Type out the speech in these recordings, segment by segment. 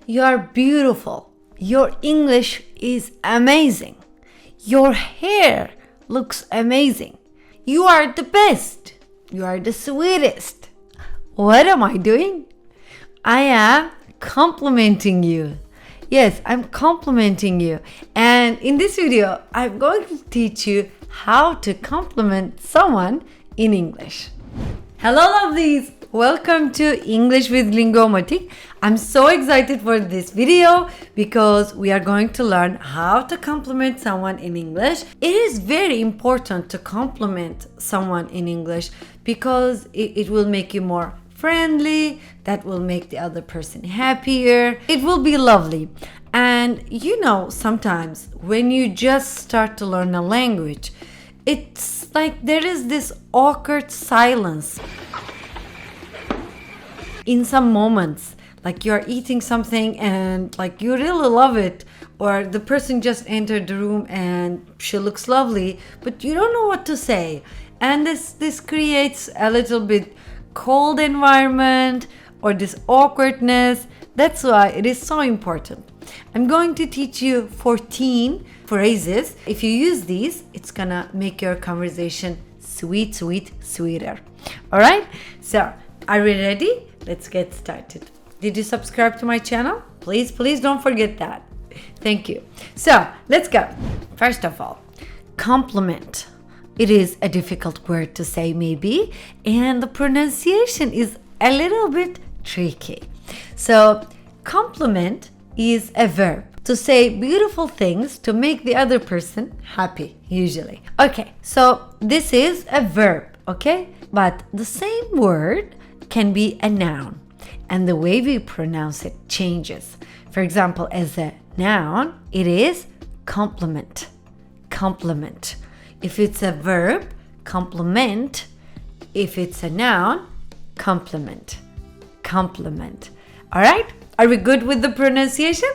You're beautiful. Your English is amazing. Your hair looks amazing. You are the best. You are the sweetest. What am I doing? I am complimenting you. Yes, I'm complimenting you. And in this video, I'm going to teach you how to compliment someone in English. Hello, lovelies. Welcome to English with Lingua Matik. I'm so excited for this video because we are going to learn how to compliment someone in English. It is very important to compliment someone in English because it will make you more friendly. That will make the other person happier. It will be lovely. And you know, sometimes when you just start to learn a language, it's like there is this awkward silence in some moments, like you're eating something and like you really love it, or the person just entered the room and she looks lovely, but you don't know what to say. And this creates a little bit cold environment or this awkwardness. That's why it is so important. I'm going to teach you 14 phrases. If you use these, it's gonna make your conversation sweeter. All right? So, are we ready? Let's get started. Did you subscribe to my channel? Please don't forget that. Thank you. So, let's go. First of all, compliment. It is a difficult word to say maybe, and the pronunciation is a little bit tricky. So, compliment is a verb to say beautiful things to make the other person happy, usually. Okay, so this is a verb, okay? But the same word can be a noun, and the way we pronounce it changes. For example, as a noun, it is compliment. Compliment. If it's a verb, compliment. If it's a noun, compliment. Compliment. All right? Are we good with the pronunciation?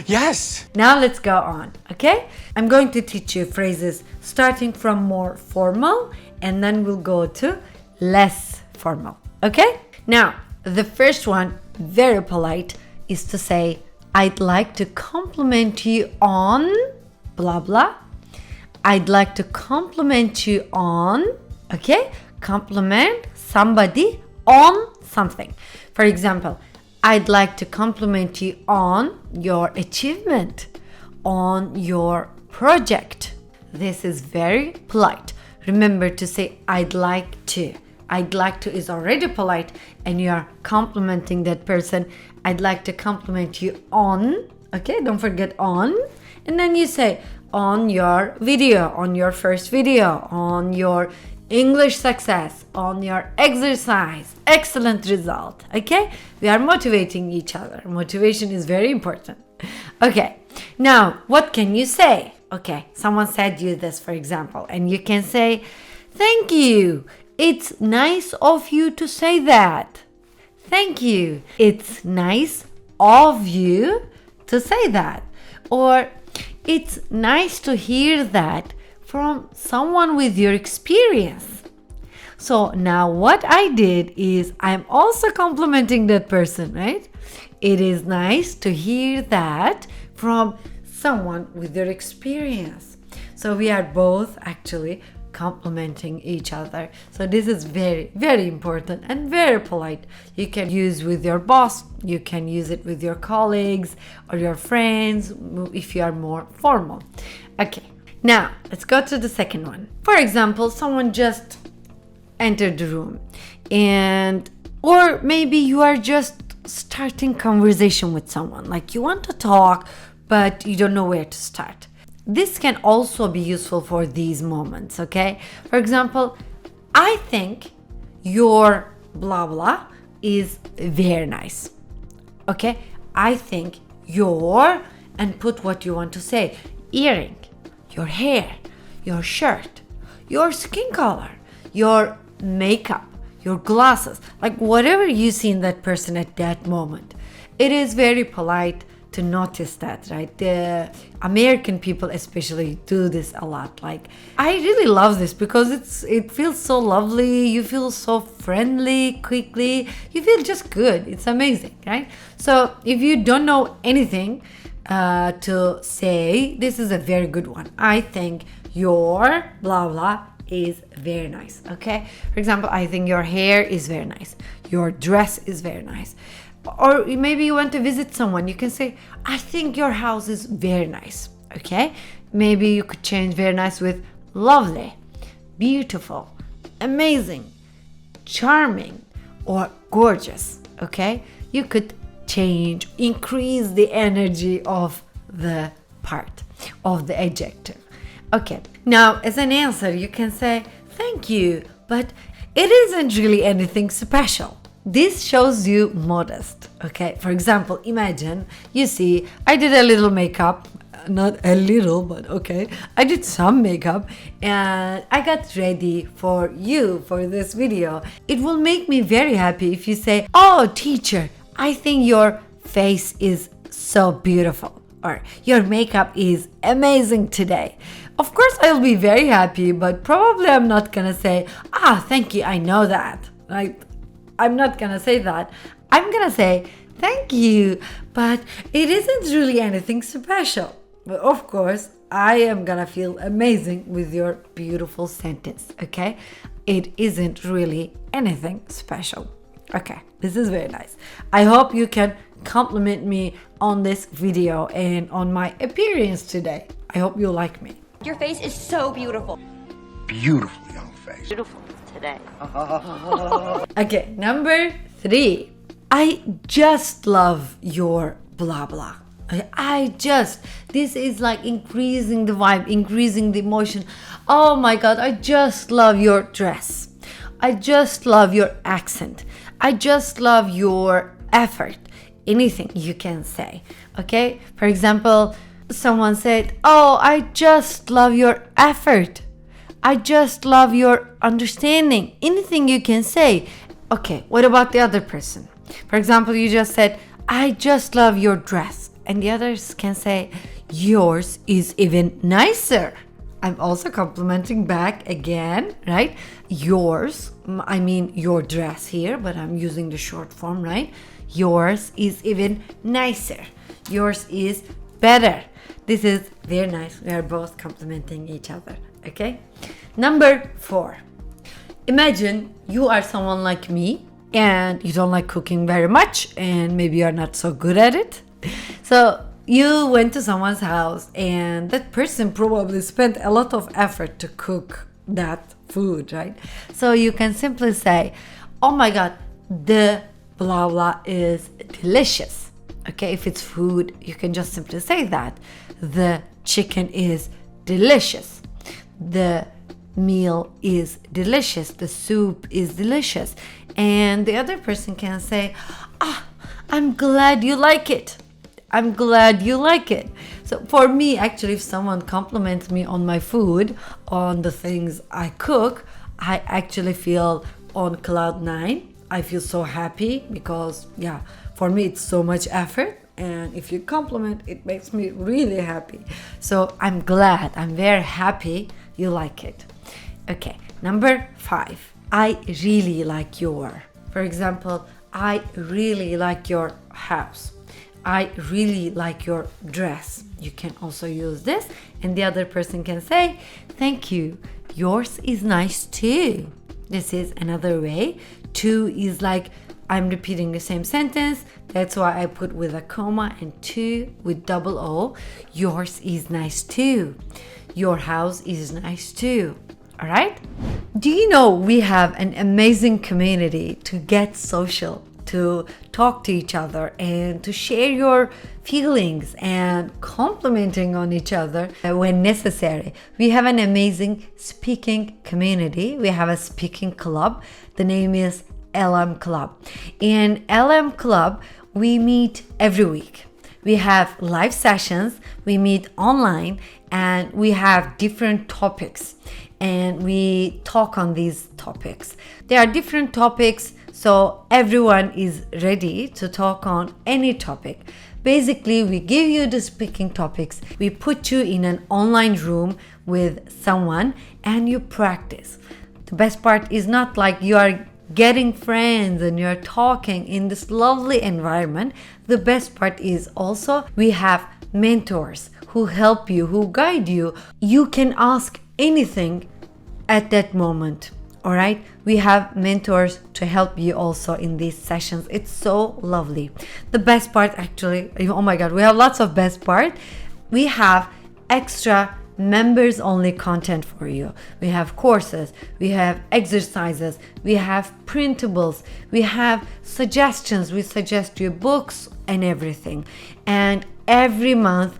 Yes. Now let's go on, okay? I'm going to teach you phrases starting from more formal, and then we'll go to less formal, okay? Now, the first one, very polite, is to say, I'd like to compliment you on blah blah. I'd like to compliment you on, okay? Compliment somebody on something. For example, I'd like to compliment you on your achievement, on your project. This is very polite. Remember to say I'd like to. I'd like to is already polite, and you are complimenting that person. I'd like to compliment you on, okay? Don't forget on. And then you say on your video, on your first video, on your English success, on your exercise, excellent result, okay? We are motivating each other. Motivation is very important. Okay, now what can you say? Okay, someone said you this, for example, and you can say, thank you. It's nice of you to say that. Thank you. It's nice of you to say that. Or it's nice to hear that from someone with your experience. So now what I did is I'm also complimenting that person, right? It is nice to hear that from someone with your experience. So we are both actually complimenting each other. So this is very important and very polite. You can use with your boss, you can use it with your colleagues or your friends if you are more formal. Okay, now let's go to the second one. For example, someone just entered the room, and or maybe you are just starting conversation with someone, like you want to talk but you don't know where to start. This can also be useful for these moments, okay? For example, I think your blah blah is very nice. Okay? I think your, and put what you want to say. Earring, your hair, your shirt, your skin color, your makeup, your glasses, like whatever you see in that person at that moment. It is very polite to notice that, right? The American people especially do this a lot. Like, I really love this because it feels so lovely. You feel so friendly quickly. You feel just good. It's amazing, right? So if you don't know anything to say, this is a very good one. I think your blah blah is very nice. Okay, for example, I think your hair is very nice, your dress is very nice. Or maybe you want to visit someone, you can say, I think your house is very nice. Okay, maybe you could change very nice with lovely, beautiful, amazing, charming, or gorgeous. Okay, you could change, increase the energy of the part of the adjective. Okay, now as an answer, you can say thank you, but it isn't really anything special. This shows you modest. Okay, for example, imagine you see I did a little makeup, not a little, but okay, I did some makeup and I got ready for you for this video. It will make me very happy if you say, oh teacher, I think your face is so beautiful, or your makeup is amazing today. Of course, I'll be very happy, but probably I'm not gonna say, thank you, I know that. Right? I'm not gonna say that. I'm gonna say, thank you, but it isn't really anything special. But of course, I am gonna feel amazing with your beautiful sentence, okay? It isn't really anything special. Okay, this is very nice. I hope you can compliment me on this video and on my appearance today. I hope you like me. Your face is so beautiful. Beautiful young face. Beautiful today. Okay, number 3. I just love your blah blah. This is like increasing the vibe, increasing the emotion. Oh my God, I just love your dress. I just love your accent. I just love your effort. Anything you can say. Okay, for example, someone said, oh, I just love your effort. I just love your understanding. Anything you can say. Okay, what about the other person? For example, you just said, I just love your dress. And the others can say, yours is even nicer. I'm also complimenting back again, right? Yours, I mean your dress here, but I'm using the short form, right? Yours is even nicer. Yours is better. This is very nice. We are both complimenting each other, okay? Number 4. Imagine you are someone like me and you don't like cooking very much and maybe you're not so good at it. So you went to someone's house and that person probably spent a lot of effort to cook that food, right? So you can simply say, oh my God, the blah blah is delicious. Okay, if it's food, you can just simply say that. The chicken is delicious. The meal is delicious. The soup is delicious. And the other person can say, I'm glad you like it. I'm glad you like it. So for me, actually, if someone compliments me on my food, on the things I cook, I actually feel on cloud 9. I feel so happy because, for me, it's so much effort. And if you compliment, it makes me really happy. So I'm glad, I'm very happy you like it. Okay, number 5. I really like your. For example, I really like your house. I really like your dress. You can also use this. And the other person can say, thank you. Yours is nice too. This is another way. To is like I'm repeating the same sentence. That's why I put with a comma and to with double O. Yours is nice too. Your house is nice too. All right? Do you know we have an amazing community to get social, to talk to each other and to share your feelings and complimenting on each other when necessary. We have an amazing speaking community. We have a speaking club. The name is LM Club. In LM Club, we meet every week. We have live sessions, we meet online, and we have different topics and we talk on these topics. There are different topics So everyone is ready to talk on any topic. Basically, we give you the speaking topics. We put you in an online room with someone and you practice. The best part is not like you are getting friends and you're talking in this lovely environment. The best part is also we have mentors who help you, who guide you. You can ask anything at that moment. All right, we have mentors to help you also in these sessions. It's so lovely. The best part, actually, oh my god, we have lots of best part. We have extra members only content for you. We have courses, we have exercises, we have printables, we have suggestions. We suggest you books and everything. And every month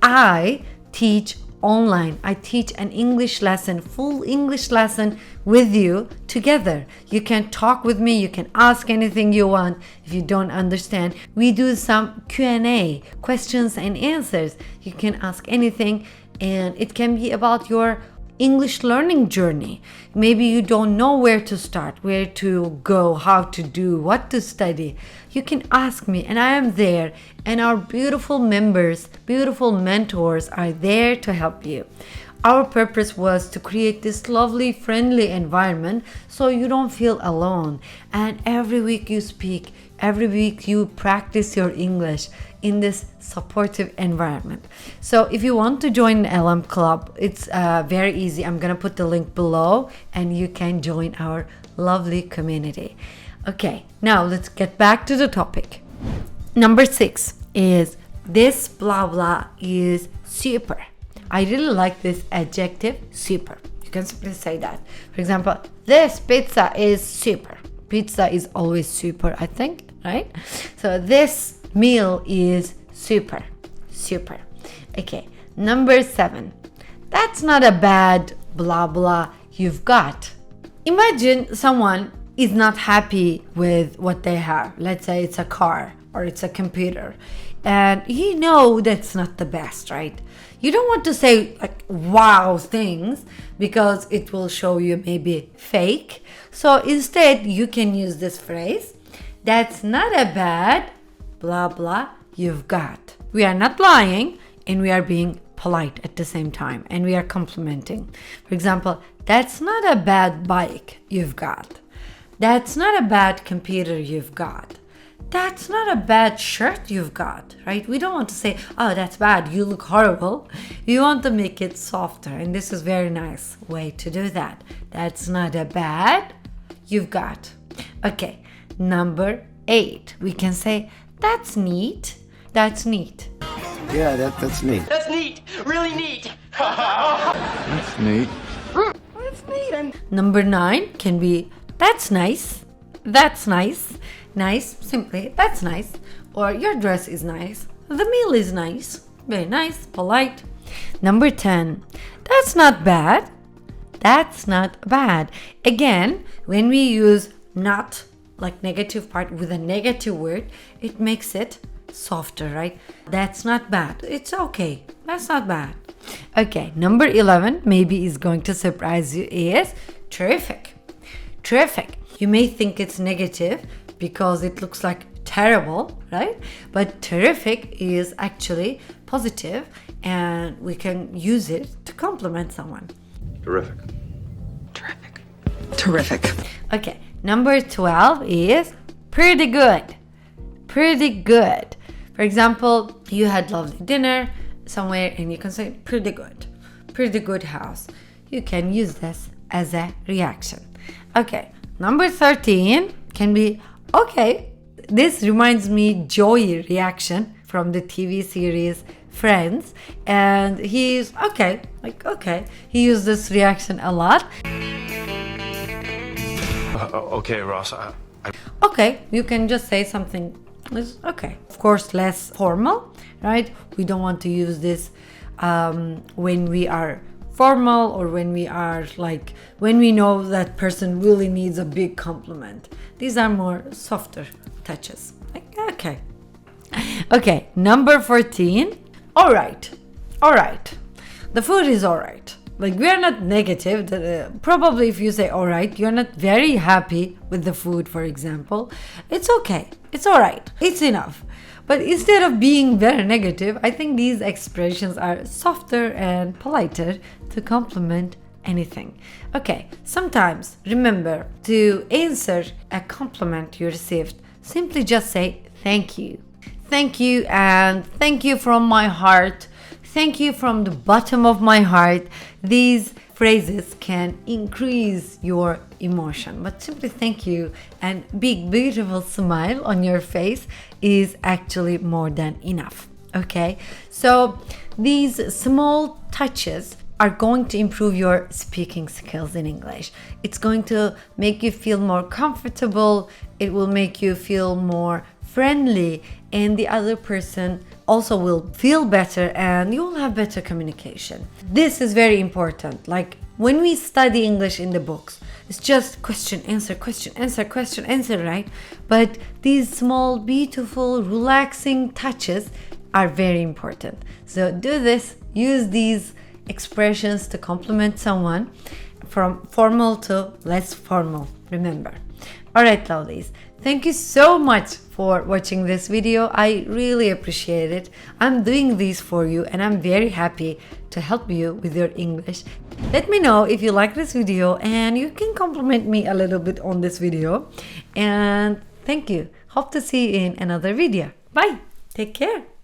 I teach online. I teach an English lesson, full English lesson with you together. You can talk with me, you can ask anything you want if you don't understand. We do some Q&A, questions and answers. You can ask anything, and it can be about your English learning journey. Maybe you don't know where to start, where to go, how to do, what to study. You can ask me and I am there, and our beautiful members, beautiful mentors are there to help you. Our purpose was to create this lovely, friendly environment so you don't feel alone. And every week you speak, every week you practice your English in this supportive environment. So if you want to join the LM Club, it's very easy. I'm gonna put the link below and you can join our lovely community. Okay, now let's get back to the topic. Number 6 is this blah blah is super. I really like this adjective, super. You can simply say that. For example, this pizza is super. Pizza is always super, I think, right? So this meal is super. Super. Okay, number 7. That's not a bad blah blah you've got. Imagine someone is not happy with what they have. Let's say it's a car or it's a computer. And you know that's not the best, right? You don't want to say like wow things because it will show you maybe fake. So instead you can use this phrase, that's not a bad blah blah you've got. We are not lying and we are being polite at the same time, and we are complimenting. For example, that's not a bad bike you've got. That's not a bad computer you've got. That's not a bad shirt you've got, right? We don't want to say, oh, that's bad, you look horrible. We want to make it softer, and this is a very nice way to do that. That's not a bad you've got. Okay, number 8. We can say, that's neat. That's neat. Yeah, that's neat. That's neat. Really neat. That's neat. That's neat. And Number 9 can be, that's nice. That's nice. Nice, simply, that's nice. Or your dress is nice. The meal is nice. Very nice, polite. Number 10, that's not bad. That's not bad. Again, when we use not, like negative part with a negative word, it makes it softer, right? That's not bad. It's okay. That's not bad. Okay, number 11 maybe is going to surprise you is terrific. Terrific. You may think it's negative because it looks like terrible, right? But terrific is actually positive and we can use it to compliment someone. Terrific. terrific. Terrific. Okay, number 12 is pretty good. Pretty good. For example, you had lovely dinner somewhere and you can say pretty good. Pretty good house. You can use this as a reaction. Okay, number 13 can be okay. This reminds me Joey reaction from the TV series Friends, and he's okay, like okay. He used this reaction a lot. Okay, Ross. Okay, you can just say something. It's okay. Of course, less formal, right? We don't want to use this when we are formal or when we are like when we know that person really needs a big compliment. These are more softer touches. Like, okay. Okay, number 14. All right. The food is all right. Like, we are not negative. Probably if you say all right, you're not very happy with the food, for example, it's okay, it's all right, it's enough. But instead of being very negative, I think these expressions are softer and politer to compliment anything. Okay, sometimes remember to answer a compliment you received, simply just say thank you. Thank you, and thank you from my heart. Thank you from the bottom of my heart. These phrases can increase your emotion, but simply thank you and big beautiful smile on your face is actually more than enough. Okay, so these small touches are going to improve your speaking skills in English. It's going to make you feel more comfortable. It will make you feel more friendly, and the other person also will feel better, and you will have better communication. This is very important. Like, when we study English in the books, it's just question, answer, question, answer, question, answer, right? But these small, beautiful, relaxing touches are very important. So do this, use these expressions to compliment someone, from formal to less formal, remember. All right, lovelies, thank you so much for watching this video. I really appreciate it. I'm doing these for you, and I'm very happy to help you with your English. Let me know if you like this video, and you can compliment me a little bit on this video. And thank you. Hope to see you in another video. Bye. Take care.